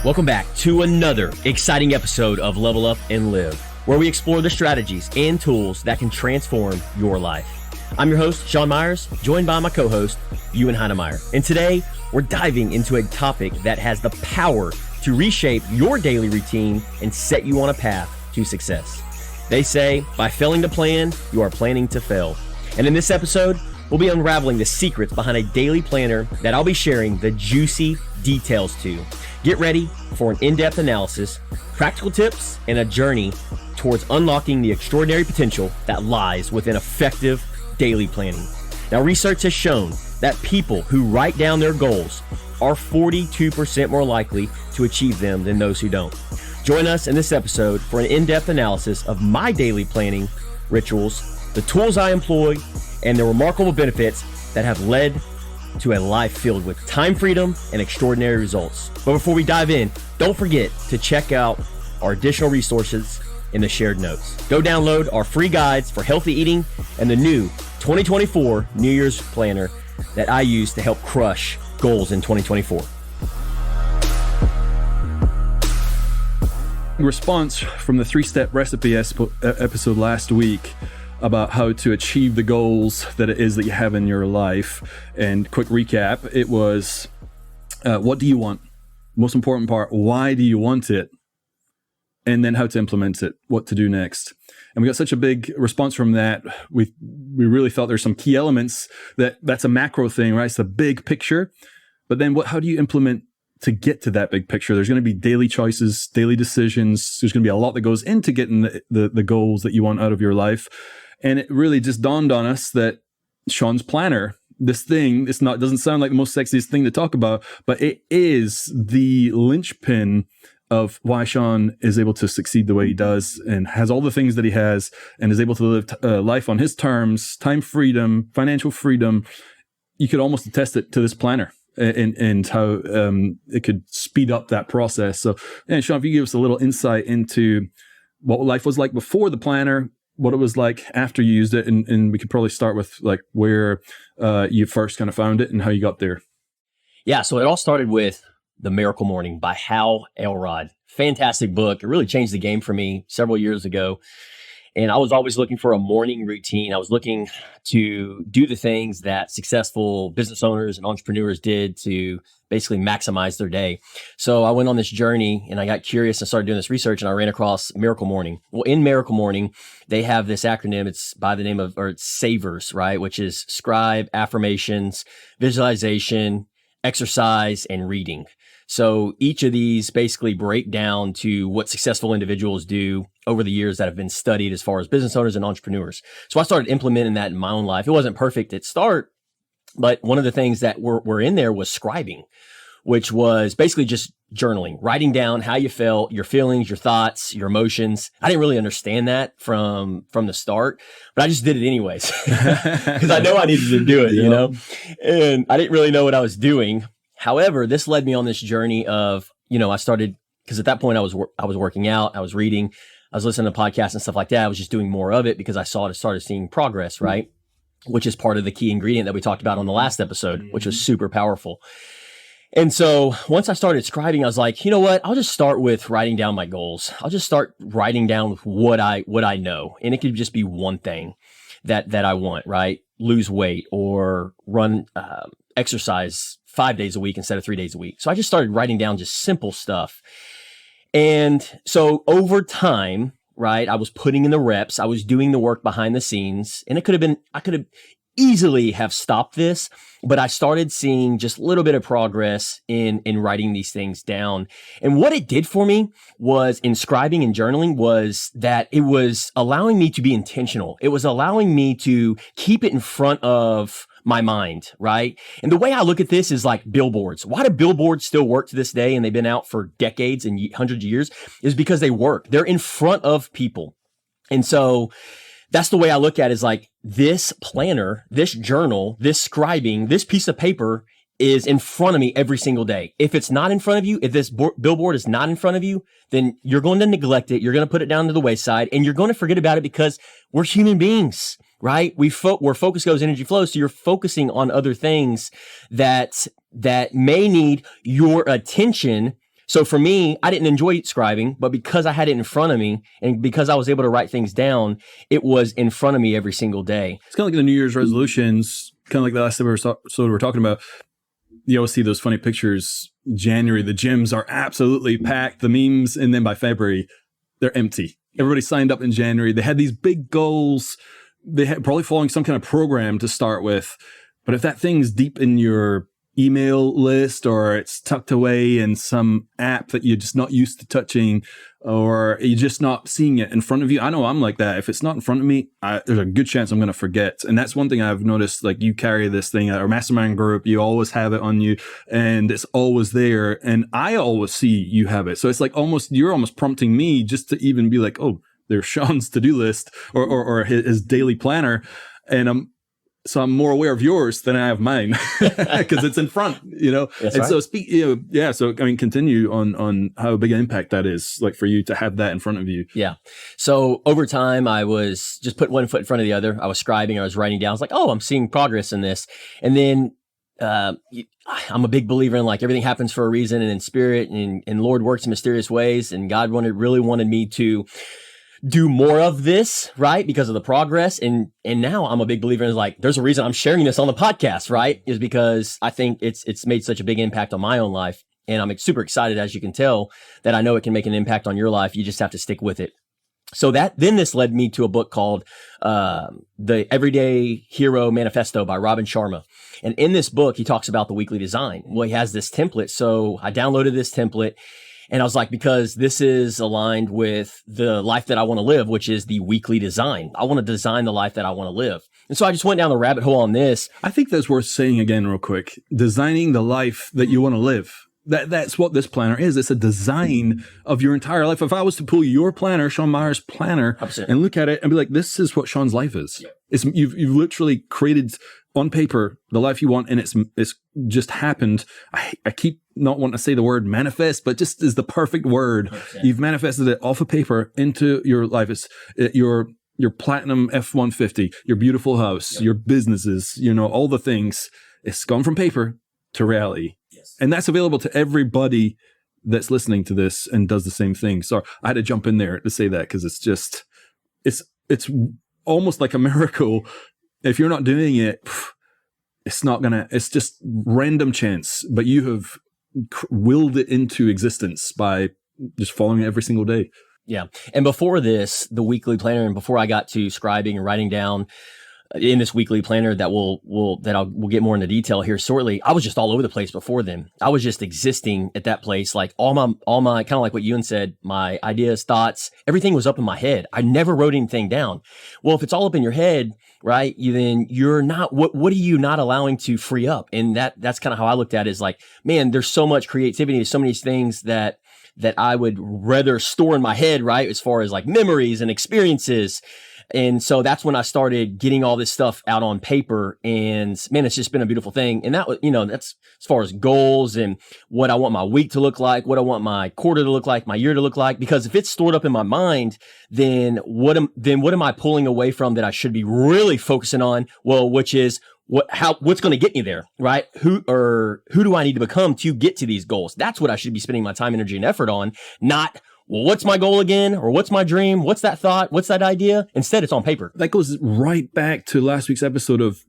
Welcome back to another exciting episode of Level Up and Live, where we explore the strategies and tools that can transform your life. I'm your host, Sean Myers, joined by my co-host, Ewan Heinemeier. And today, we're diving into a topic that has the power to reshape your daily routine and set you on a path to success. They say, by failing to plan, you are planning to fail. And in this episode, we'll be unraveling the secrets behind a daily planner that I'll be sharing the juicy details to. Get ready for an in-depth analysis, practical tips, and a journey towards unlocking the extraordinary potential that lies within effective daily planning. Now, research has shown that people who write down their goals are 42% more likely to achieve them than those who don't. Join us in this episode for an in-depth analysis of my daily planning rituals, the tools I employ, and the remarkable benefits that have led to a life filled with time freedom and extraordinary results. But before we dive in, don't forget to check out our additional resources in the shared notes. Go download our free guides for healthy eating and the new 2024 New Year's planner that I use to help crush goals in 2024. Response from the 3-step recipe episode last week about how to achieve the goals that it is that you have in your life. And quick recap, it was, what do you want? Most important part, why do you want it? And then how to implement it, what to do next. And we got such a big response from that. We really felt there's some key elements that's a macro thing, right? It's the big picture. But then how do you implement to get to that big picture? There's going to be daily choices, daily decisions. There's going to be a lot that goes into getting the goals that you want out of your life. And it really just dawned on us that Sean's planner, this thing, doesn't sound like the most sexiest thing to talk about, but it is the linchpin of why Sean is able to succeed the way he does and has all the things that he has and is able to live life on his terms, time freedom, financial freedom. You could almost attest it to this planner and how it could speed up that process. So, Sean, if you give us a little insight into what life was like before the planner, what it was like after you used it, and we could probably start with like where you first kind of found it and how you got there. Yeah, so it all started with The Miracle Morning by Hal Elrod. Fantastic book. It really changed the game for me several years ago. And I was always looking for a morning routine. I was looking to do the things that successful business owners and entrepreneurs did to basically maximize their day. So I went on this journey and I got curious and started doing this research, and I ran across Miracle Morning. Well, in Miracle Morning, they have this acronym. It's by the name of, or it's SAVERS, right? Which is scribe, affirmations, visualization, exercise, and reading. So each of these basically break down to what successful individuals do over the years that have been studied as far as business owners and entrepreneurs. So I started implementing that in my own life. It wasn't perfect at start, but one of the things that were in there was scribing, which was basically just journaling, writing down how you felt, your feelings, your thoughts, your emotions. I didn't really understand that from the start, but I just did it anyways because I know I needed to do it, you know, and I didn't really know what I was doing. However, this led me on this journey of, I started, because at that point I was working out, I was reading, I was listening to podcasts and stuff like that. I was just doing more of it because I started seeing progress, right? Which is part of the key ingredient that we talked about on the last episode, which was super powerful. And so once I started scribing, I was like, you know what? I'll just start with writing down my goals. I'll just start writing down what I know. And it could just be one thing that I want, right? Lose weight or run, exercise 5 days a week instead of 3 days a week. So I just started writing down just simple stuff. And so over time, right, I was putting in the reps, I was doing the work behind the scenes, and I could have easily have stopped this, but I started seeing just a little bit of progress in writing these things down. And what it did for me was in scribing and journaling was that it was allowing me to be intentional. It was allowing me to keep it in front of my mind, right? And the way I look at this is like billboards. Why do billboards still work to this day? And they've been out for decades and hundreds of years is because they work. They're in front of people. And so that's the way I look at it, is like this planner, this journal, this scribing, this piece of paper is in front of me every single day. If it's not in front of you, if this billboard is not in front of you, then you're going to neglect it. You're going to put it down to the wayside and you're going to forget about it because we're human beings, right? Where focus goes, energy flows. So you're focusing on other things that may need your attention So for me, I didn't enjoy scribing, but because I had it in front of me and because I was able to write things down, it was in front of me every single day. It's kind of like the New Year's resolutions, kind of like the last episode we're talking about. You always see those funny pictures. January, the gyms are absolutely packed, the memes, and then by February, they're empty. Everybody signed up in January. They had these big goals. They had probably following some kind of program to start with. But if that thing's deep in your email list or it's tucked away in some app that you're just not used to touching, or you're just not seeing it in front of you. I know I'm like that. If it's not in front of me, there's a good chance I'm going to forget. And that's one thing I've noticed, like you carry this thing at our mastermind group, you always have it on you and it's always there. And I always see you have it. So it's like you're almost prompting me just to even be like, oh, there's Sean's to-do list or his daily planner. And so I'm more aware of yours than I have mine because it's in front, That's and right. so So I mean, continue on how big an impact that is, like for you to have that in front of you. Yeah. So over time, I was just put one foot in front of the other. I was scribing, I was writing down. I was like, oh, I'm seeing progress in this. And then I'm a big believer in like everything happens for a reason and in spirit and Lord works in mysterious ways. And God really wanted me to do more of this, right? Because of the progress. And now I'm a big believer in like, there's a reason I'm sharing this on the podcast, right? Is because I think it's made such a big impact on my own life. And I'm super excited, as you can tell, that I know it can make an impact on your life. You just have to stick with it. So then this led me to a book called The Everyday Hero Manifesto by Robin Sharma. And in this book, he talks about the weekly design. Well, he has this template. So I downloaded this template. And I was like, because this is aligned with the life that I want to live, which is the weekly design. I want to design the life that I want to live. And so I just went down the rabbit hole on this. I think that's worth saying again real quick. Designing the life that you want to live. That's what this planner is. It's a design of your entire life. If I was to pull your planner, Sean Meyer's planner, 100%. and look at it and be like, this is what Sean's life is. Yep. You've literally created on paper the life you want, and it's just happened. I keep not wanting to say the word manifest, but just is the perfect word. 100%. You've manifested it off of paper into your life. It's your platinum F-150, your beautiful house, yep. Your businesses, all the things. It's gone from paper to reality. Yes. And that's available to everybody that's listening to this and does the same thing. So I had to jump in there to say that because it's almost like a miracle. If you're not doing it, it's just random chance, but you have willed it into existence by just following it every single day. Yeah. And before this, the weekly planner, and before I got to scribing and writing down in this weekly planner that we'll get more into detail here shortly, I was just all over the place before then. I was just existing at that place. Like all my kind of like what Ewan said, my ideas, thoughts, everything was up in my head. I never wrote anything down. Well, if it's all up in your head, right, then you're not, what are you not allowing to free up? And that's kind of how I looked at it, is like, man, there's so much creativity. There's so many things that I would rather store in my head, right? As far as like memories and experiences. And so that's when I started getting all this stuff out on paper, and man, it's just been a beautiful thing. And that was, that's as far as goals and what I want my week to look like, what I want my quarter to look like, my year to look like. Because if it's stored up in my mind, then what am I pulling away from that I should be really focusing on? Well, which is what's going to get me there, right? Who do I need to become to get to these goals? That's what I should be spending my time, energy, and effort on, not, well, what's my goal again? Or what's my dream? What's that thought? What's that idea? Instead, it's on paper. That goes right back to last week's episode of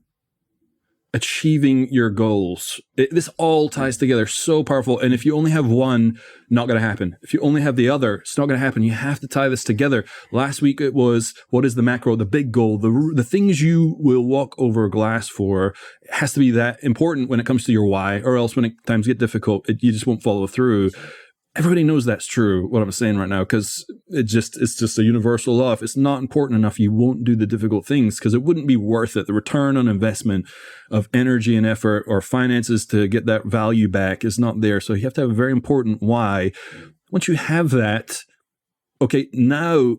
achieving your goals. This all ties together so powerful. And if you only have one, not going to happen. If you only have the other, it's not going to happen. You have to tie this together. Last week it was, what is the macro, the big goal, the things you will walk over glass for. It has to be that important when it comes to your why, or else when times get difficult, you just won't follow through. Everybody knows that's true, what I'm saying right now, because it's just a universal law. If it's not important enough, you won't do the difficult things because it wouldn't be worth it. The return on investment of energy and effort or finances to get that value back is not there. So you have to have a very important why. Once you have that, okay, now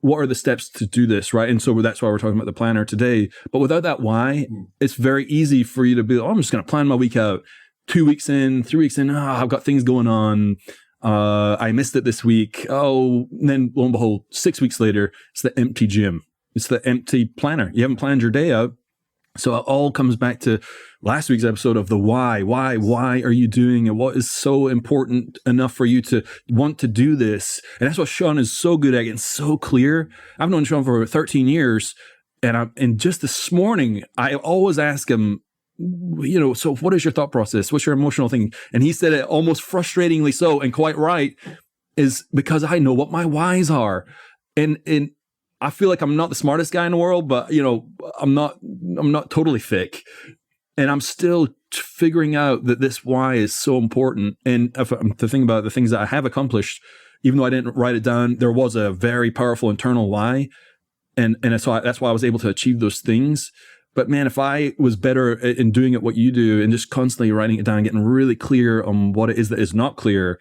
what are the steps to do this, right? And so that's why we're talking about the planner today. But without that why, it's very easy for you to be, I'm just going to plan my week out. 2 weeks in, 3 weeks in, I've got things going on. I missed it this week. Oh, and then lo and behold, 6 weeks later, it's the empty gym. It's the empty planner. You haven't planned your day out. So it all comes back to last week's episode of the why are you doing it? What is so important enough for you to want to do this? And that's what Sean is so good at, getting so clear. I've known Sean for 13 years, and just this morning, I always ask him, so what is your thought process? What's your emotional thing? And he said it almost frustratingly so, and quite right, is because I know what my whys are. And I feel like I'm not the smartest guy in the world, but I'm not totally thick, and I'm still figuring out that this why is so important. And if I'm to think about the things that I have accomplished, even though I didn't write it down, there was a very powerful internal why, and so that's why I was able to achieve those things. But man, if I was better in doing it what you do and just constantly writing it down, getting really clear on what it is that is not clear,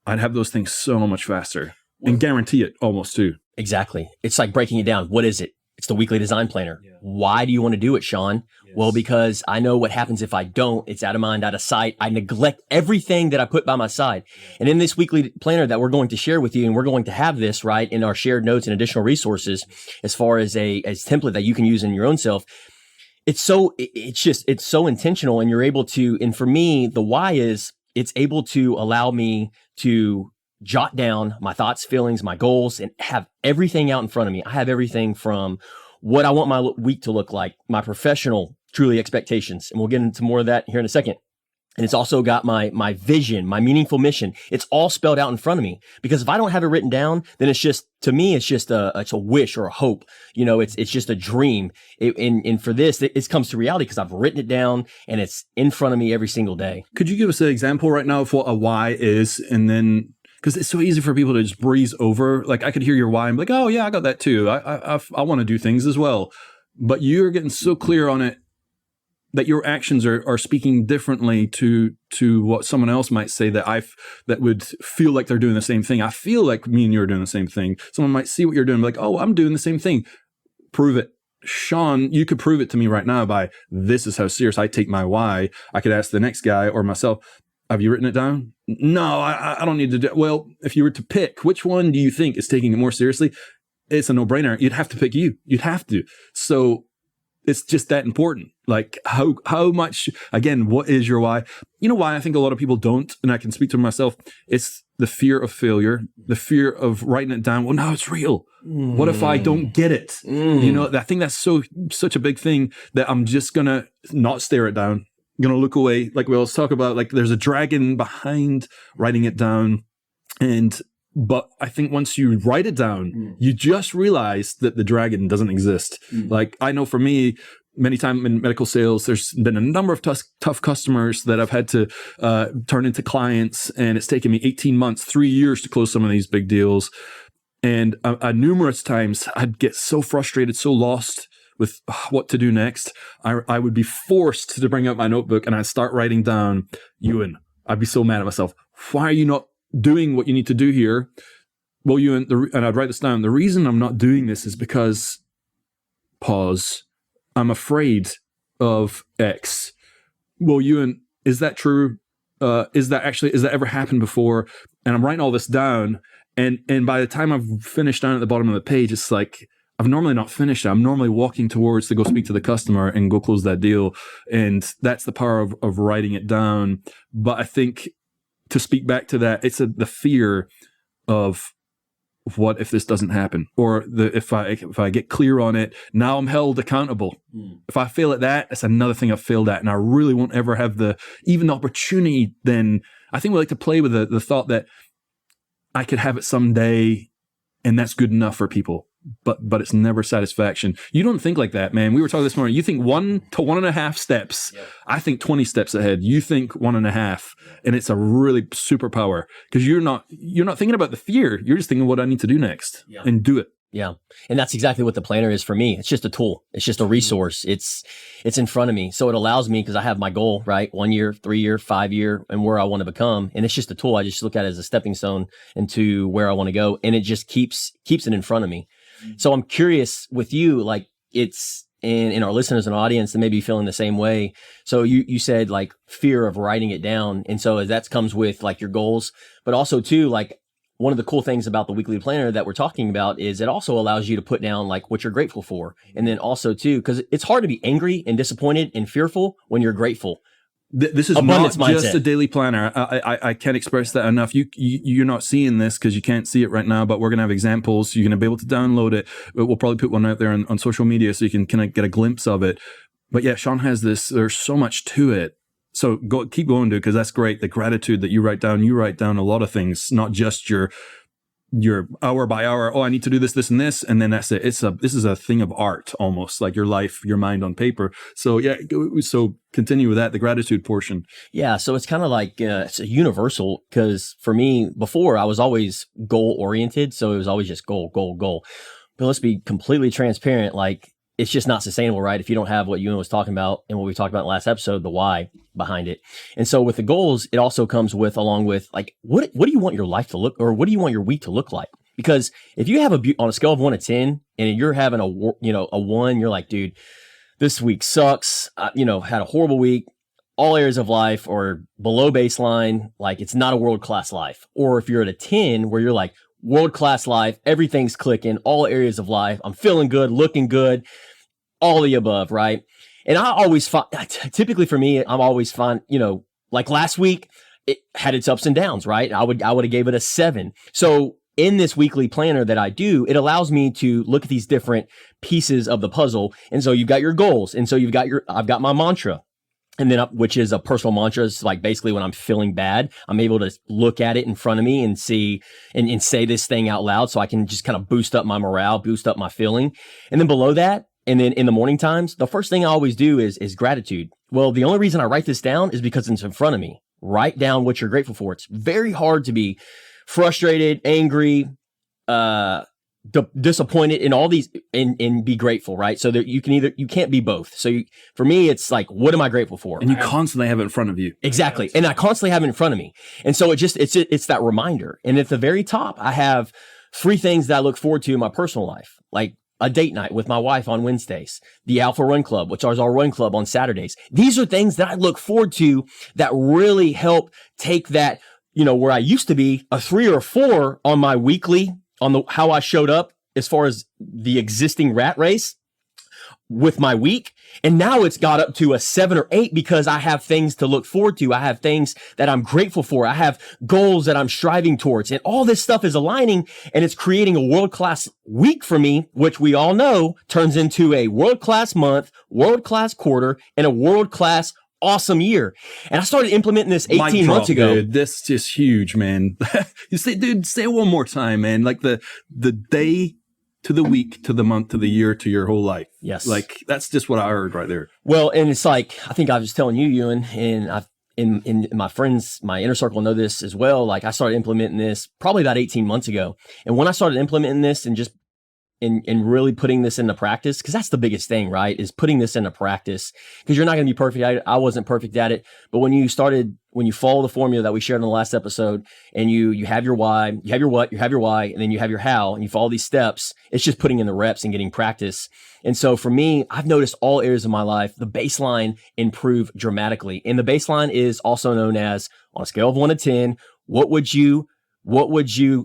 I'd have those things so much faster and guarantee it almost too. Exactly. It's like breaking it down. What is it? It's the weekly design planner. Yeah. Why do you want to do it, Sean? Yes. Well, because I know what happens if I don't. It's out of mind, out of sight. I neglect everything that I put by my side. Yeah. And in this weekly planner that we're going to share with you, and we're going to have this right in our shared notes and additional resources as far as a template that you can use in your own self. It's so intentional, and you're able to, and for me, the why is it's able to allow me to jot down my thoughts, feelings, my goals, and have everything out in front of me. I have everything from what I want my week to look like, my professional, truly expectations. And we'll get into more of that here in a second. And it's also got my vision, my meaningful mission. It's all spelled out in front of me, because if I don't have it written down, then it's just, to me, it's just it's a wish or a hope. It's just a dream. And for this, it comes to reality because I've written it down and it's in front of me every single day. Could you give us an example right now of what a why is? And then, because it's so easy for people to just breeze over. Like, I could hear your why and be like, oh yeah, I got that too. I want to do things as well. But you're getting so clear on it that your actions are speaking differently to what someone else might say that would feel like they're doing the same thing. I feel like me and you are doing the same thing. Someone might see what you're doing, like, oh, I'm doing the same thing. Prove it. Sean, you could prove it to me right now by, this is how serious I take my why. I could ask the next guy or myself, have you written it down? No, I don't need to do it. Well, if you were to pick, which one do you think is taking it more seriously? It's a no-brainer. You'd have to pick you. You'd have to. So it's just that important. Like, how much, again, what is your why? You know why I think a lot of people don't, and I can speak to myself, it's the fear of failure, the fear of writing it down. Well, no, it's real. What if I don't get it? I think that's such a big thing that I'm just going to not stare it down. I'm going to look away. Like we always talk about, like, there's a dragon behind writing it down. But I think once you write it down, you just realize that the dragon doesn't exist. Like, I know for me, many times in medical sales, there's been a number of tough customers that I've had to turn into clients, and it's taken me 18 months, 3 years to close some of these big deals. And numerous times I'd get so frustrated, so lost with what to do next. I would be forced to bring out my notebook and I'd start writing down, Ewan, I'd be so mad at myself. Why are you not doing what you need to do here? Well, Ewan, and I'd write this down. The reason I'm not doing this is because, pause, I'm afraid of X. Well, Ewan, is that true? Is that ever happened before? And I'm writing all this down. And by the time I've finished down at the bottom of the page, it's like, I've normally not finished. I'm normally walking towards to go speak to the customer and go close that deal. And that's the power of writing it down. But I think, to speak back to that, it's the fear of, what if this doesn't happen? Or if I get clear on it, now I'm held accountable. If I fail at that, it's another thing I've failed at. And I really won't ever have even the opportunity then. I think we like to play with the thought that I could have it someday and that's good enough for people. But it's never satisfaction. You don't think like that, man. We were talking this morning. You think 1 to 1.5 steps. Yep. I think 20 steps ahead. You think 1.5, and it's a really superpower, because you're not thinking about the fear. You're just thinking what I need to do next and do it. Yeah. And that's exactly what the planner is for me. It's just a tool. It's just a resource. It's in front of me. So it allows me, because I have my goal, right? 1 year, 3 year, 5 year, and where I want to become. And it's just a tool. I just look at it as a stepping stone into where I want to go. And it just keeps it in front of me. So I'm curious with you, like, it's in our listeners and audience that may be feeling the same way. So you said, like, fear of writing it down. And so that comes with, like, your goals, but also too, like, one of the cool things about the weekly planner that we're talking about is it also allows you to put down like what you're grateful for. And then also too, because it's hard to be angry and disappointed and fearful when you're grateful. This is Abundance not just mindset. a daily planner. I can't express that enough. You're not seeing this because you can't see it right now, but we're going to have examples. You're going to be able to download it. We'll probably put one out there on social media so you can kind of get a glimpse of it. But yeah, Sean has this. There's so much to it. So keep going, dude, because that's great. The gratitude that you write down a lot of things, not just your hour by hour. Oh, I need to do this, this, and this, and then that's it. This is a thing of art, almost like your life, your mind on paper. So yeah, so continue with that, the gratitude portion. Yeah, so it's kind of like it's a universal, because for me before I was always goal oriented, so it was always just goal, goal, goal. But let's be completely transparent, like it's just not sustainable, right? If you don't have what Ewan was talking about and what we talked about in the last episode, the why behind it. And so with the goals, it also comes along with like, what do you want your life to look, or what do you want your week to look like? Because if you have on a scale of 1 to 10 and you're having a 1, you're like, dude, this week sucks. Had a horrible week, all areas of life or below baseline, like it's not a world-class life. Or if you're at a 10 where you're like, world-class life, everything's clicking, all areas of life, I'm feeling good, looking good, all the above, right? And I always find, typically for me, I'm always fine, like last week, it had its ups and downs, right? I would have gave it a 7. So in this weekly planner that I do, it allows me to look at these different pieces of the puzzle. And so you've got your goals. And so I've got my mantra. And then which is a personal mantra. It's like basically when I'm feeling bad, I'm able to look at it in front of me and see and say this thing out loud so I can just kind of boost up my morale, boost up my feeling. And then below that, and then in the morning times, the first thing I always do is gratitude. Well, the only reason I write this down is because it's in front of me. Write down what you're grateful for. It's very hard to be frustrated, angry, disappointed in all these and be grateful, right? So that you can't be both. So for me, it's like, what am I grateful for? And you constantly have it in front of you. Exactly. And I constantly have it in front of me. And so it's that reminder. And at the very top, I have 3 things that I look forward to in my personal life, like a date night with my wife on Wednesdays, the Alpha Run Club, which is our run club on Saturdays. These are things that I look forward to that really help take that, where I used to be a 3 or 4 on my weekly, on how I showed up as far as the existing rat race with my week. And now it's got up to a 7 or 8 because I have things to look forward to. I have things that I'm grateful for. I have goals that I'm striving towards, and all this stuff is aligning, and it's creating a world-class week for me, which we all know turns into a world-class month, world-class quarter, and a world-class awesome year. And I started implementing this 18 months ago. Dude, this is huge, man. You say, dude, say it one more time, man. Like the day to the week to the month to the year to your whole life. Yes. Like that's just what I heard right there. Well, and it's like, I think I was telling you, Ewan, and I've in my friends, my inner circle know this as well. Like I started implementing this probably about 18 months ago. And when I started implementing this and just in really putting this into practice, because that's the biggest thing, right? Is putting this into practice, because you're not going to be perfect at it. I wasn't perfect at it, but when you follow the formula that we shared in the last episode, and you have your why, you have your what, you have your why, and then you have your how, and you follow these steps, it's just putting in the reps and getting practice. And so for me, I've noticed all areas of my life, the baseline improve dramatically. And the baseline is also known as, on a scale of 1 to 10, what would you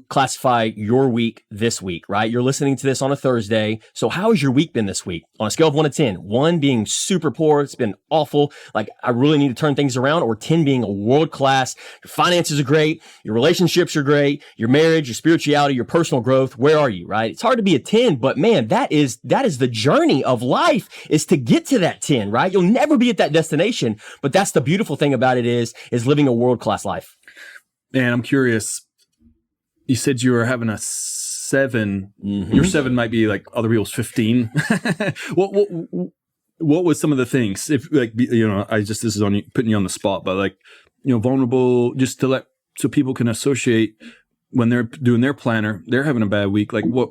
classify your week this week, right? You're listening to this on a Thursday. So how has your week been this week? On a scale of 1 to 10, 1 being super poor, it's been awful, like I really need to turn things around, or 10 being a world-class, your finances are great, your relationships are great, your marriage, your spirituality, your personal growth, where are you, right? It's hard to be a 10, but man, that is the journey of life, is to get to that 10, right? You'll never be at that destination, but that's the beautiful thing about it is living a world-class life. And I'm curious, you said you were having a 7. Mm-hmm. Your 7 might be like other people's 15. What was some of the things? If like, this is on you, putting you on the spot, but like, vulnerable, just to so people can associate when they're doing their planner, they're having a bad week. Like what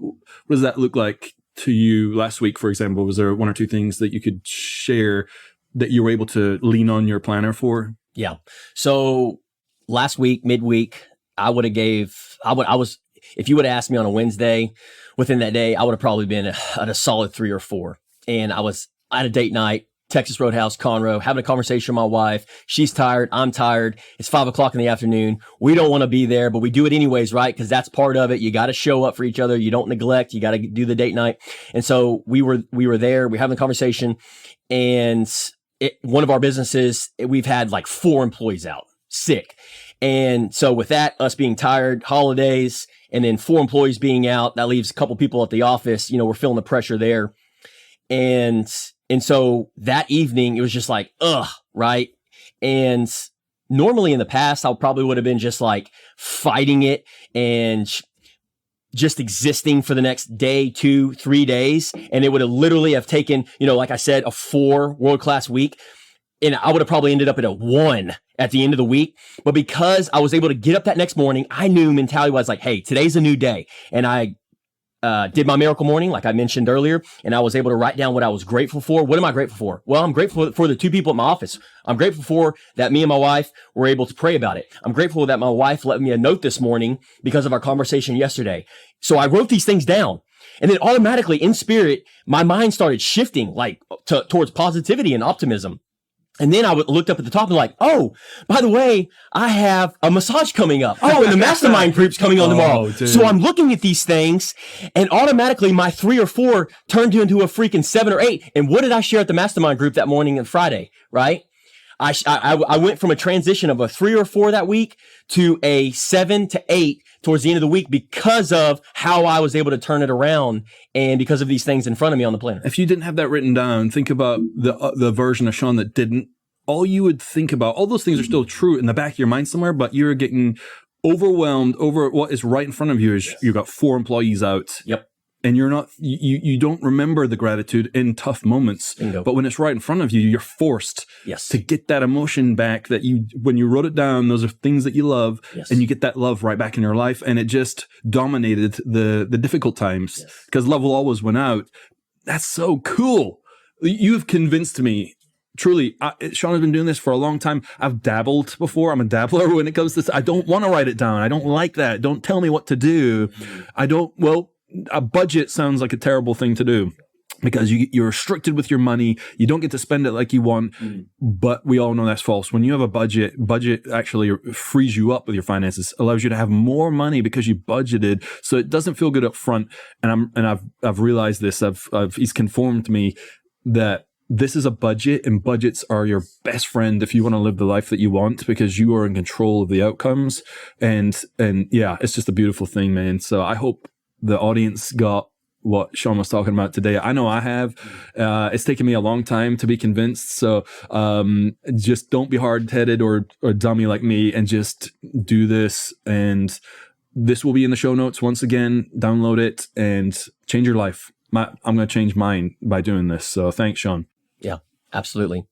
does that look like to you last week, for example? Was there 1 or 2 things that you could share that you were able to lean on your planner for? Yeah. So last week, midweek, if you would have asked me on a Wednesday within that day, I would have probably been at a solid 3 or 4. And I was at a date night Texas Roadhouse, Conroe, having a conversation with my wife. She's tired. I'm tired. It's 5 o'clock in the afternoon. We don't want to be there, but we do it anyways, right? Because that's part of it. You got to show up for each other. You don't neglect. You got to do the date night. And so we were there. We're having a conversation, and one of our businesses, we've had like 4 employees out sick. And so with that, us being tired, holidays, and then 4 employees being out, that leaves a couple people at the office. We're feeling the pressure there. And so that evening, it was just like, right? And normally in the past, I probably would have been just like fighting it and just existing for the next day, 2, 3 days. And it would have literally have taken, like I said, a 4 world-class week. And I would have probably ended up at a 1 at the end of the week. But because I was able to get up that next morning, I knew mentality was like, hey, today's a new day. And I did my miracle morning, like I mentioned earlier, and I was able to write down what I was grateful for. What am I grateful for? Well, I'm grateful for the 2 people at my office. I'm grateful for that me and my wife were able to pray about it. I'm grateful that my wife left me a note this morning because of our conversation yesterday. So I wrote these things down, and then automatically in spirit, my mind started shifting like towards positivity and optimism. And then I looked up at the top and like, oh, by the way, I have a massage coming up. Oh, and the mastermind group's coming on tomorrow. Dude. So I'm looking at these things, and automatically my 3 or 4 turned into a freaking 7 or 8. And what did I share at the mastermind group that morning and Friday, right? I went from a transition of a 3 or 4 that week to a 7 to 8 towards the end of the week because of how I was able to turn it around and because of these things in front of me on the planner. If you didn't have that written down, think about the version of Sean that didn't. All you would think about, all those things are still true in the back of your mind somewhere, but you're getting overwhelmed over what is right in front of you. Is You've got 4 employees out. Yep. And you're not, you don't remember the gratitude in tough moments. Bingo. But when it's right in front of you, you're forced to get that emotion back that when you wrote it down, those are things that you love, and you get that love right back in your life. And it just dominated the difficult times because love will always win out. That's so cool. You've convinced me. Truly, Sean has been doing this for a long time. I've dabbled before. I'm a dabbler when it comes to this. I don't want to write it down. I don't like that. Don't tell me what to do. A budget sounds like a terrible thing to do because you're restricted with your money. You don't get to spend it like you want, but we all know that's false. When you have a budget actually frees you up with your finances, allows you to have more money because you budgeted. So it doesn't feel good up front. And I've realized this. He's conformed me that this is a budget, and budgets are your best friend if you want to live the life that you want because you are in control of the outcomes. And yeah, it's just a beautiful thing, man. So I hope the audience got what Sean was talking about today. I know I have. It's taken me a long time to be convinced. So just don't be hard-headed or dummy like me and just do this. And this will be in the show notes. Once again, download it and change your life. I'm going to change mine by doing this. So thanks, Sean. Yeah, absolutely.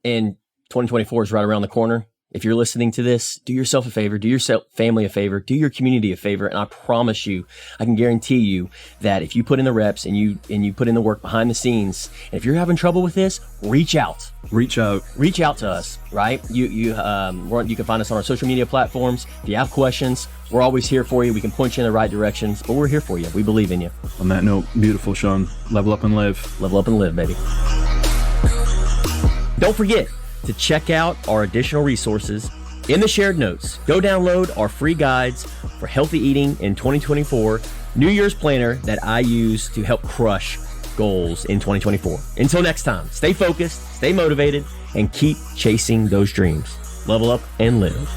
And 2024 is right around the corner. If you're listening to this, do yourself a favor, do your family a favor, do your community a favor. And I promise you, I can guarantee you that if you put in the reps and you put in the work behind the scenes, and if you're having trouble with this, reach out to us, right? You can find us on our social media platforms. If you have questions, we're always here for you. We can point you in the right directions, but we're here for you. We believe in you. On that note, beautiful, Sean. Level up and live. Level up and live, baby. Don't forget to check out our additional resources in the shared notes. Go download our free guides for healthy eating in 2024, New Year's planner that I use to help crush goals in 2024. Until next time, stay focused, stay motivated, and keep chasing those dreams. Level up and live.